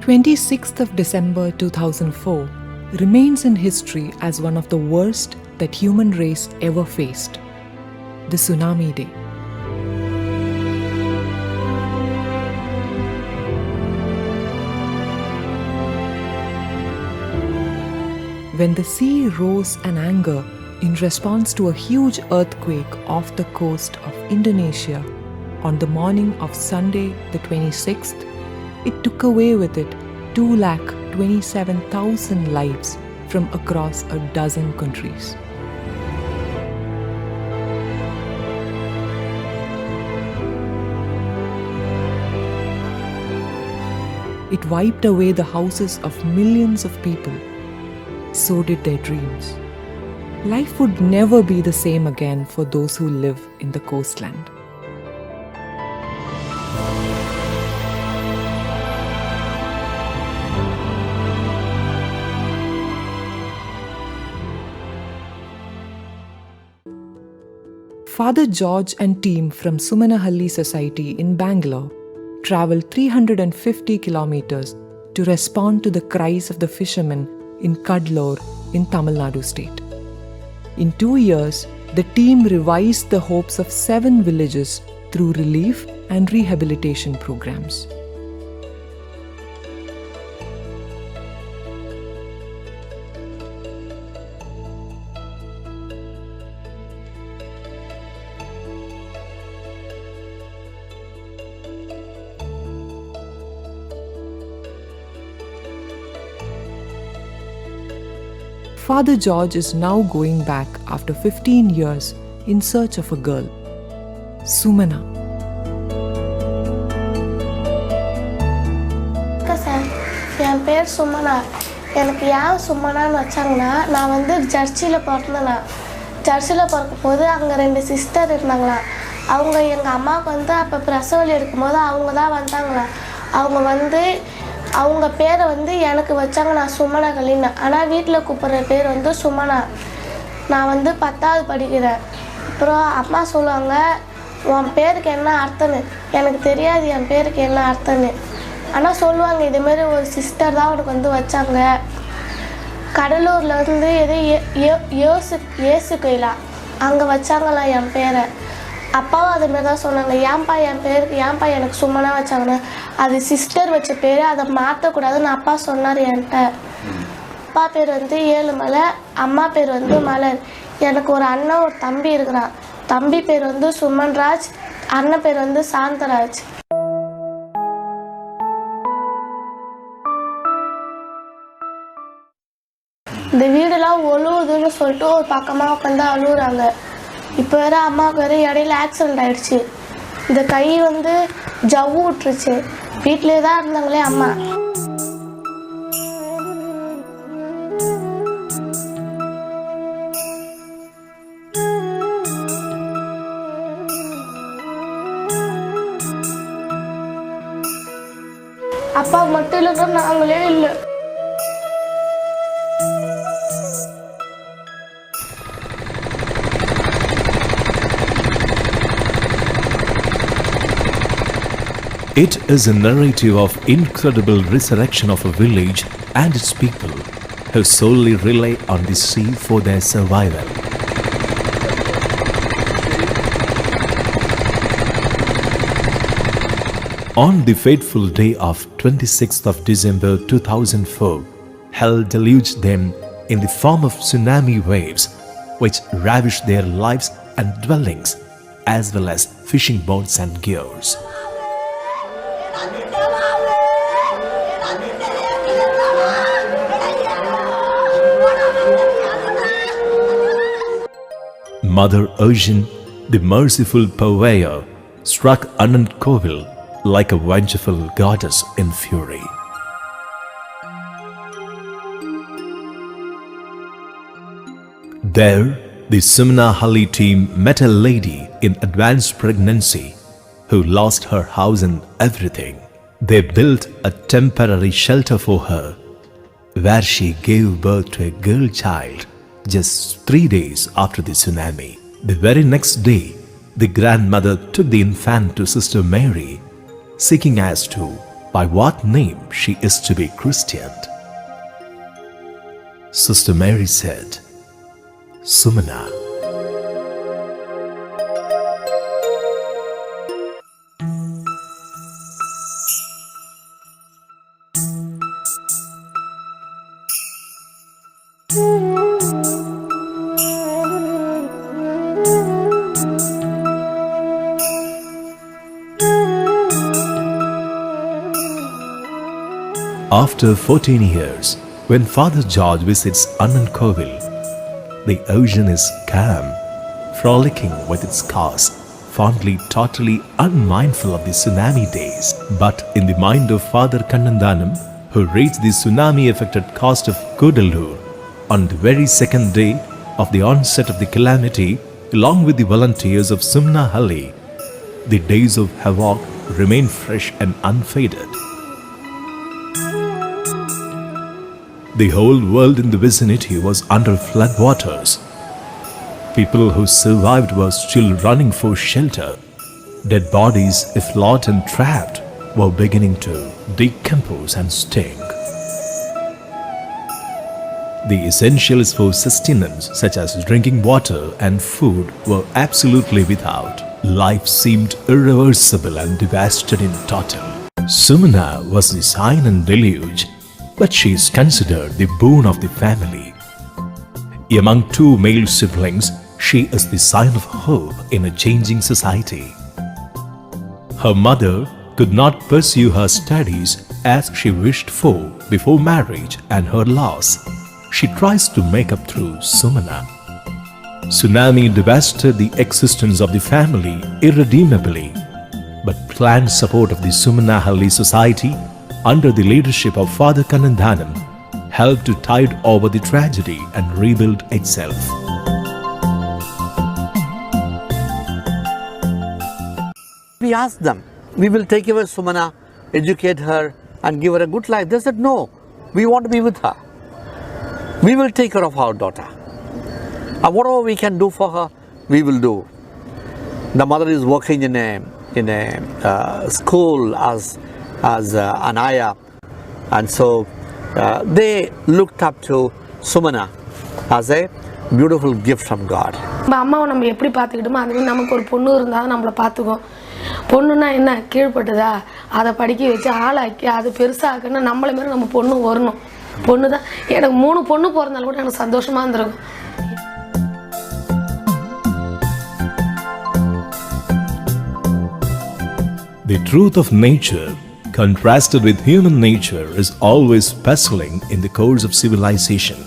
26th of December 2004 remains in history as one of the worst that human race ever faced, the Tsunami Day. When the sea rose in anger in response to a huge earthquake off the coast of Indonesia on the morning of Sunday the 26th, it took away with it 227,000 lives from across a dozen countries. It wiped away the houses of millions of people. So did their dreams. Life would never be the same again for those who live in the coastland. Father George and team from Sumana Society in Bangalore travelled 350 kilometers to respond to the cries of the fishermen in Cuddalore in Tamil Nadu state. In 2 years, the team revised the hopes of 7 villages through relief and rehabilitation programs. Father George is now going back after 15 years in search of a girl, Sumana. என் பேர் சுமனா. எனக்கு ஏன் சுமனான்னு வச்சாங்கன்னா, நான் வந்து சர்ச்சில் பிறந்தேன். சர்ச்சில் பிறக்கும்போது அங்கே 2 சிஸ்டர் இருந்தாங்களாம். அவங்க எங்கள் அம்மாவுக்கு வந்து அப்போ பிரசவலி எடுக்கும்போது அவங்க தான் வந்தாங்களாம். அவங்க வந்து அவங்க பேரை வந்து எனக்கு வச்சாங்க, நான் சுமனா கலின்னு. ஆனால் வீட்டில் கூப்பிட்ற பேர் வந்து சுமனா. நான் வந்து 10வது படிக்கிறேன். அப்புறம் அம்மா சொல்லுவாங்க, உன் பேருக்கு என்ன அர்த்தம்னு. எனக்கு தெரியாது என் பேருக்கு என்ன அர்த்தம்னு. ஆனால் சொல்லுவாங்க, இதுமாரி ஒரு சிஸ்டர் தான் உனக்கு வந்து வச்சாங்க. கடலூரில் வந்து ஏசு கோயிலா அங்கே வச்சாங்களாம் என் பேரை. அப்பாவும் அதுமாரி தான் சொன்னாங்க, ஏன்பா என் பேருக்கு ஏன்பா எனக்கு சுமனா வச்சாங்கன்னு. அது சிஸ்டர் வச்ச பேர், அதை மாற்றக்கூடாதுன்னு அப்பா சொன்னார் என்கிட்ட. அப்பா பேர் வந்து ஏழுமலை, அம்மா பேர் வந்து மலர். எனக்கு ஒரு அண்ணன் ஒரு தம்பி இருக்கிறான். தம்பி பேர் வந்து சுமன்ராஜ், அண்ணன் பேர் வந்து சாந்தராஜ். இந்த வீடெல்லாம் ஒழுகுதுன்னு சொல்லிட்டு ஒரு பக்கமாக உட்காந்து அழுகுறாங்க. இப்போ வேறு அம்மாவுக்கு வேறு இடையில ஆக்சிடெண்ட் ஆகிடுச்சு. இந்த கை வந்து ஜவ்வு விட்டுருச்சு. வீட்டிலே தான் இருந்தாங்களே அம்மா. அப்பா மட்டும் இல்லைன்னா நாங்களே இல்லை. It is a narrative of incredible resurrection of a village and its people who solely rely on the sea for their survival. On the fateful day of 26th of December 2004, hell deluged them in the form of tsunami waves which ravished their lives and dwellings as well as fishing boats and gears. Mother Ocean, the merciful purveyor, struck Anand Kovil like a vengeful goddess in fury. There, the Sumana team met a lady in advanced pregnancy who lost her house and everything. They built a temporary shelter for her, where she gave birth to a girl child just 3 days after the tsunami. The very next day, the grandmother took the infant to Sister Mary, seeking as to by what name she is to be christened. Sister Mary said, Sumana. After 14 years, when Father George visits Annankovil, the ocean is calm, frolicking with its cars, fondly, totally unmindful of the tsunami days. But in the mind of Father Kannandanam, who reached the tsunami-affected coast of Kudalur on the very second day of the onset of the calamity, along with the volunteers of Sumana Halli, the days of havoc remain fresh and unfaded. The whole world in the vicinity was under floodwaters. People who survived were still running for shelter. Dead bodies, if locked and trapped, were beginning to decompose and stink. The essentials for sustenance, such as drinking water and food, were absolutely without. Life seemed irreversible and devastated in total. Sumana was the sign and deluge, but she is considered the boon of the family. Among two male siblings, she is the sign of hope in a changing society. Her mother could not pursue her studies as she wished for before marriage and her loss. She tries to make up through Sumana. Tsunami devastated the existence of the family irredeemably, but planned support of the Sumana Halli Society under the leadership of Father Kannandanam helped to tide over the tragedy and rebuild itself. We asked them, we will take away Sumana, educate her and give her a good life. They said, no, we want to be with her. We will take care of our daughter. And whatever we can do for her, we will do. The mother is working in a school as an ayah, and so they looked up to Sumana as a beautiful gift from God. நம்ம அம்மாவை நம்ம எப்படி பார்த்துக்கிட்டோமோ அதுவே நமக்கு ஒரு பொண்ணு இருந்தால் நம்மளை பார்த்துக்கும். பொண்ணுன்னா என்ன கீழ்பட்டதா அதை படிக்க வச்சு ஆளாக்கி அது பெருசாக்குன்னா நம்மளை மாரி நம்ம பொண்ணு வரணும். பொண்ணு தான் எனக்கு 3 பொண்ணு பிறந்தாலும் கூட எனக்கு சந்தோஷமாக இருந்திருக்கும். The truth of nature, contrasted with human nature, is always puzzling in the course of civilization.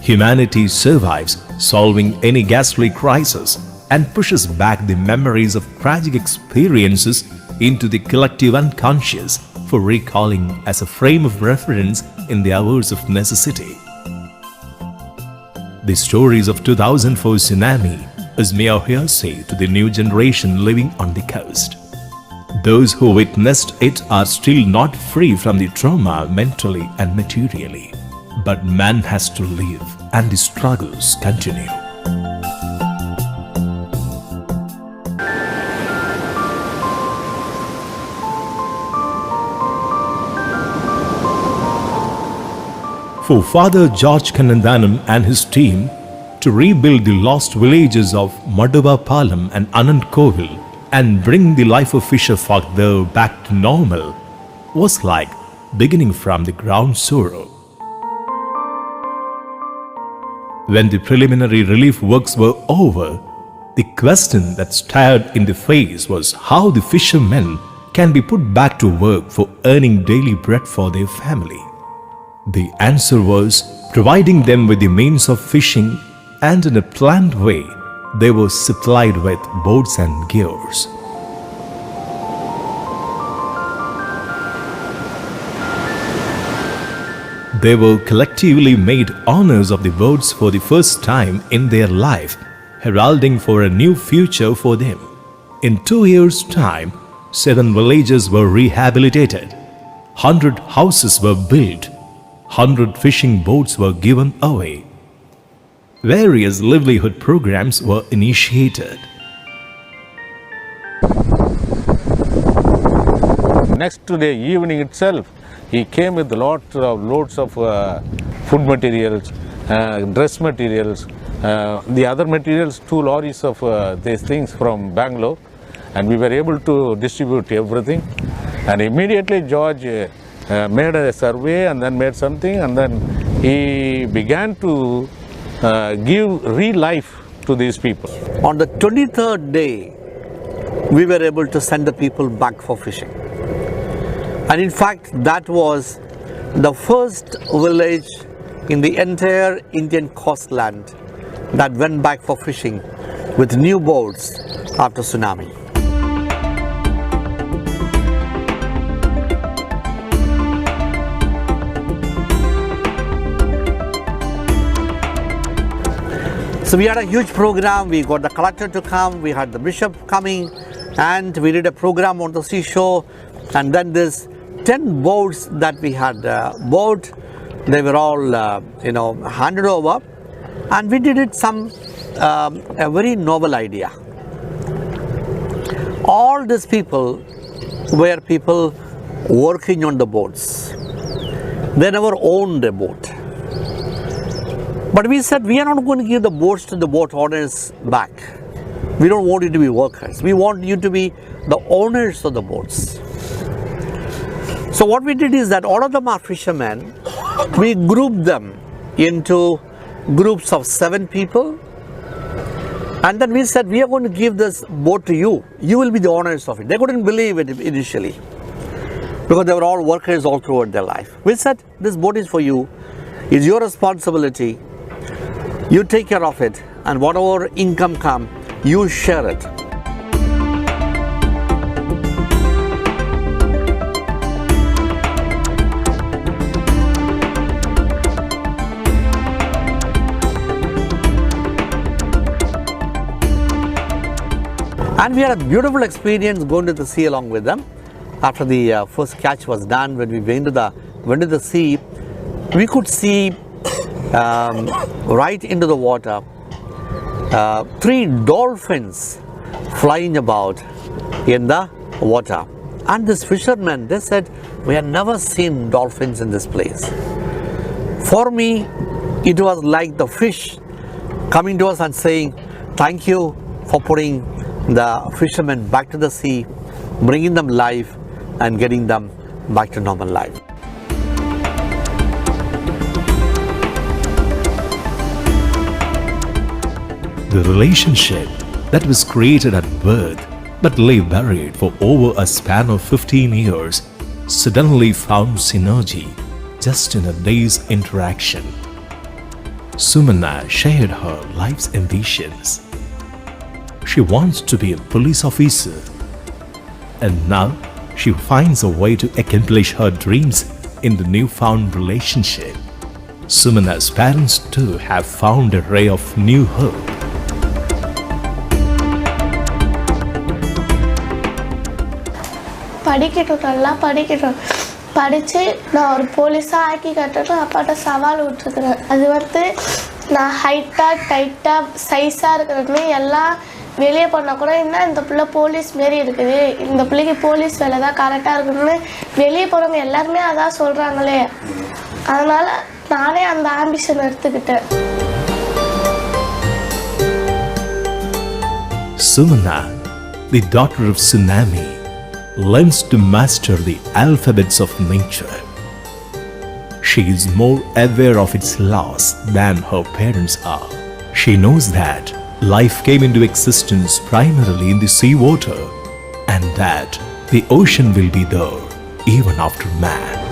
Humanity survives, solving any ghastly crisis, and pushes back the memories of tragic experiences into the collective unconscious for recalling as a frame of reference in the hours of necessity. The stories of 2004 tsunami is mere hearsay to the new generation living on the coast. Those who witnessed it are still not free from the trauma mentally and materially. But man has to live and the struggles continue. For Father George Kannandanam and his team to rebuild the lost villages of Maduva Palam and Annankovil and bring the life of fisher folk there back to normal was like beginning from the ground zero. When the preliminary relief works were over, the question that stared in the face was how the fishermen can be put back to work for earning daily bread for their family. The answer was providing them with the means of fishing, and in a planned way, they were supplied with boats and gears. They were collectively made owners of the boats for the first time in their life, heralding for a new future for them. In 2 years' time, 7 villages were rehabilitated, 100 houses were built, 100 fishing boats were given away. Various livelihood programs were initiated. next day evening itself, he came with loads of food materials, dress materials, the other materials, 2 lorries of these things from Bangalore, and we were able to distribute everything. And immediately George made a survey and then made something, and then he began to give real life to these people. On the 23rd day, we were able to send the people back for fishing. And in fact, that was the first village in the entire Indian coastland that went back for fishing with new boats after tsunami. So we had a huge program. We got the collector to come, we had the bishop coming, and we did a program on the seashore. And then this 10 boats that we had bought, they were all handed over, and we did it a very novel idea. All these people were people working on the boats. They never owned a boat. But we said, we are not going to give the boats to the boat owners back. We don't want you to be workers. We want you to be the owners of the boats. So what we did is that all of them are fishermen. We grouped them into groups of 7 people. And then we said, we are going to give this boat to you. You will be the owners of it. They couldn't believe it initially, because they were all workers all throughout their life. We said, this boat is for you. It's your responsibility. You take care of it, and whatever income comes, you share it. And we had a beautiful experience going to the sea along with them. After the first catch was done, when we went to the sea, we could see right into the water 3 dolphins flying about in the water. And this fishermen, they said, we had never seen dolphins in this place. For me, it was like the fish coming to us and saying, thank you for putting the fishermen back to the sea, bringing them life and getting them back to normal life. The relationship that was created at birth but lay buried for over a span of 15 years suddenly found synergy just in a day's interaction. Sumana shared her life's ambitions. She wants to be a police officer, and now she finds a way to accomplish her dreams in the newfound relationship. Sumana's parents too have found a ray of new hope. படிக்கட்டும், நல்லா படிக்கட்டும். படித்து நான் ஒரு போலீஸாக ஆக்கி கட்டணும் அப்பாட்ட சவால் விட்டுருக்குறேன். அது வந்து நான் ஹைட்டாக டைட்டாக சைஸாக இருக்கிறதுமே எல்லாம் வெளியே போனால் கூட என்ன இந்த பிள்ளை போலீஸ் மாரி இருக்குது, இந்த பிள்ளைக்கு போலீஸ் வேலை தான் கரெக்டாக இருக்குன்னு வெளியே போகிறவங்க எல்லாருமே அதான் சொல்கிறாங்களே. அதனால் நானே அந்த ஆம்பிஷன் எடுத்துக்கிட்டேன். Sumana, the daughter of tsunami, learns to master the alphabets of nature. She is more aware of its laws than her parents are. She knows that life came into existence primarily in the seawater, and that the ocean will be there even after man.